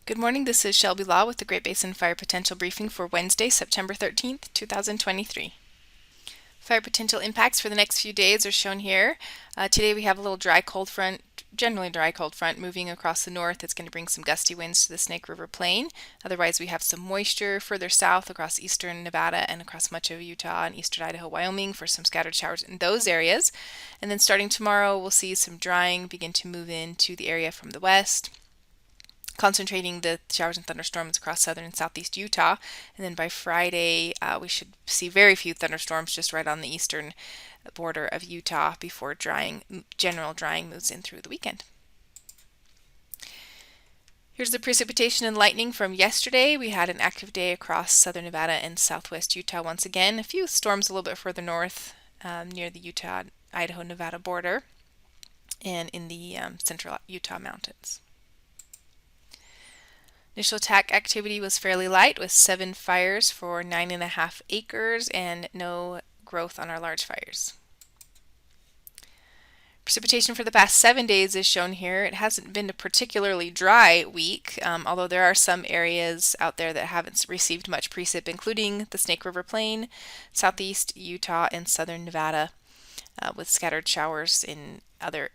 Good morning, this is Shelby Law with the Great Basin Fire Potential Briefing for Wednesday, September 13th, 2023. Fire potential impacts for the next few days are shown here. Today we have a little dry cold front, generally dry cold front, moving across the north. It's going to bring some gusty winds to the Snake River Plain. Otherwise, we have some moisture further south across eastern Nevada and across much of Utah and eastern Idaho, Wyoming for some scattered showers in those areas. And then starting tomorrow, we'll see some drying begin to move into the area from the west, concentrating the showers and thunderstorms across southern and southeast Utah. And then by Friday, we should see very few thunderstorms just right on the eastern border of Utah before general drying moves in through the weekend. Here's the precipitation and lightning from yesterday. We had an active day across southern Nevada and southwest Utah once again. A few storms a little bit further north near the Utah, Idaho, Nevada border and in the central Utah mountains. Initial attack activity was fairly light with 7 fires for 9.5 acres and no growth on our large fires. Precipitation for the past 7 days is shown here. It hasn't been a particularly dry week, although there are some areas out there that haven't received much precip, including the Snake River Plain, southeast Utah, and southern Nevada, with scattered showers in other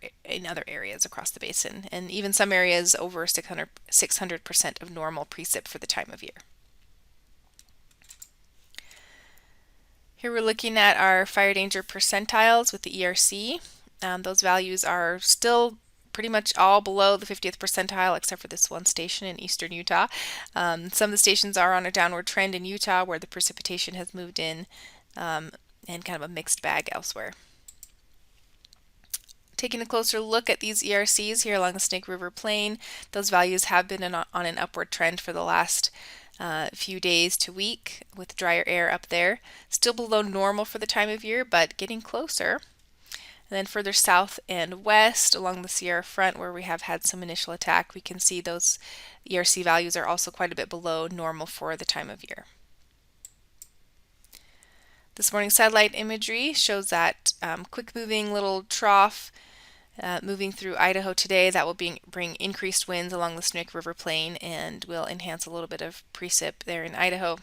areas across the basin, and even some areas over 600% of normal precip for the time of year. Here we're looking at our fire danger percentiles with the ERC. Those values are still pretty much all below the 50th percentile except for this one station in eastern Utah. Some of the stations are on a downward trend in Utah where the precipitation has moved in, and kind of a mixed bag elsewhere. Taking a closer look at these ERCs here along the Snake River Plain, those values have been on an upward trend for the last few days to week with drier air up there. Still below normal for the time of year, but getting closer. And then further south and west along the Sierra Front where we have had some initial attack, we can see those ERC values are also quite a bit below normal for the time of year. This morning's satellite imagery shows that quick-moving little trough moving through Idaho today. That will bring increased winds along the Snake River Plain and will enhance a little bit of precip there in Idaho.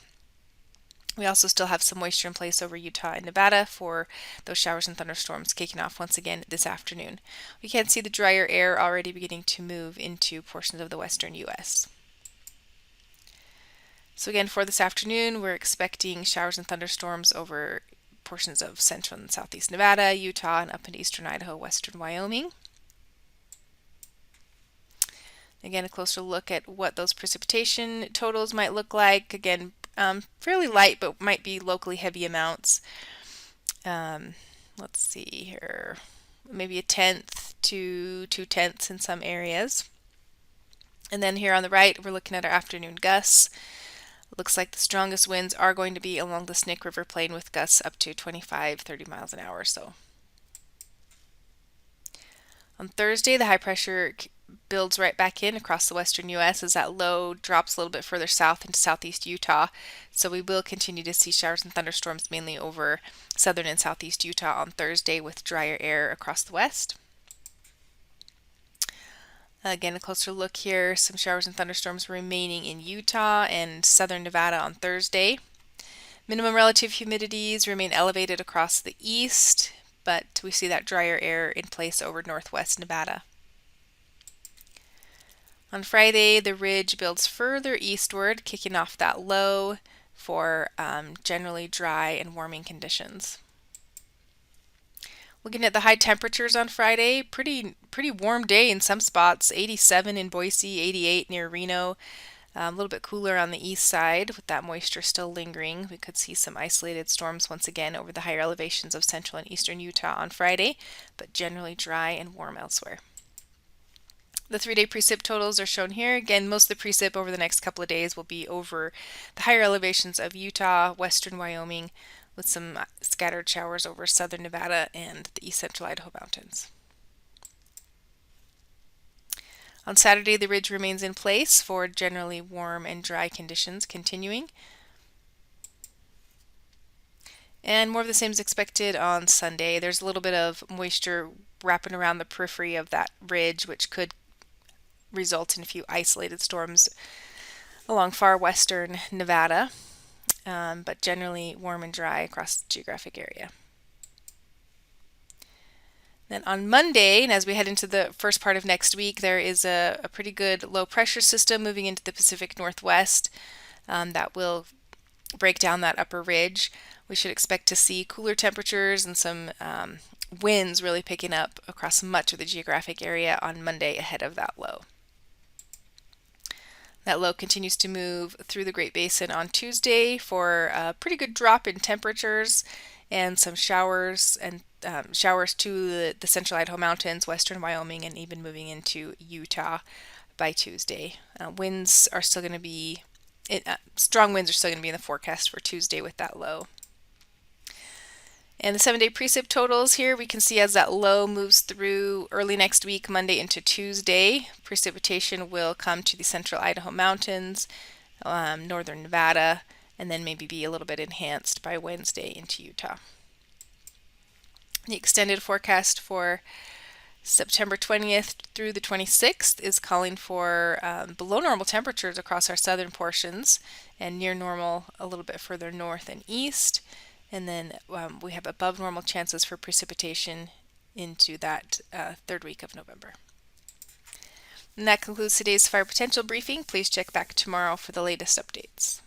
We also still have some moisture in place over Utah and Nevada for those showers and thunderstorms kicking off once again this afternoon. We can see the drier air already beginning to move into portions of the western U.S. So again, for this afternoon, we're expecting showers and thunderstorms over portions of central and southeast Nevada, Utah, and up into eastern Idaho, western Wyoming. Again, a closer look at what those precipitation totals might look like. Again, fairly light, but might be locally heavy amounts. Let's see here, maybe 1/10 to 2/10 in some areas. And then here on the right, we're looking at our afternoon gusts. Looks like the strongest winds are going to be along the Snake River Plain with gusts up to 25-30 miles an hour or so. On Thursday, the high pressure builds right back in across the western U.S. as that low drops a little bit further south into southeast Utah. So we will continue to see showers and thunderstorms mainly over southern and southeast Utah on Thursday with drier air across the west. Again, a closer look here, some showers and thunderstorms remaining in Utah and southern Nevada on Thursday. Minimum relative humidities remain elevated across the east, but we see that drier air in place over northwest Nevada. On Friday, the ridge builds further eastward, kicking off that low for generally dry and warming conditions. Looking at the high temperatures on Friday, pretty warm day in some spots, 87 in Boise, 88 near Reno. A little bit cooler on the east side with that moisture still lingering. We could see some isolated storms once again over the higher elevations of central and eastern Utah on Friday, but generally dry and warm elsewhere. The 3-day precip totals are shown here. Again, most of the precip over the next couple of days will be over the higher elevations of Utah, western Wyoming, with some scattered showers over southern Nevada and the east central Idaho mountains. On Saturday, the ridge remains in place for generally warm and dry conditions continuing. And more of the same is expected on Sunday. There's a little bit of moisture wrapping around the periphery of that ridge, which could result in a few isolated storms along far western Nevada, but generally warm and dry across the geographic area. Then on Monday, and as we head into the first part of next week, there is a pretty good low pressure system moving into the Pacific Northwest that will break down that upper ridge. We should expect to see cooler temperatures and some winds really picking up across much of the geographic area on Monday ahead of that low. That low continues to move through the Great Basin on Tuesday for a pretty good drop in temperatures and some showers showers to the central Idaho Mountains, western Wyoming, and even moving into Utah by Tuesday. Winds are still going to be strong winds are still going to be in the forecast for Tuesday with that low. And the 7-day precip totals here, we can see as that low moves through early next week, Monday into Tuesday, precipitation will come to the central Idaho Mountains, northern Nevada, and then maybe be a little bit enhanced by Wednesday into Utah. The extended forecast for September 20th through the 26th is calling for below normal temperatures across our southern portions and near normal a little bit further north and east. And then we have above normal chances for precipitation into that third week of November. And that concludes today's fire potential briefing. Please check back tomorrow for the latest updates.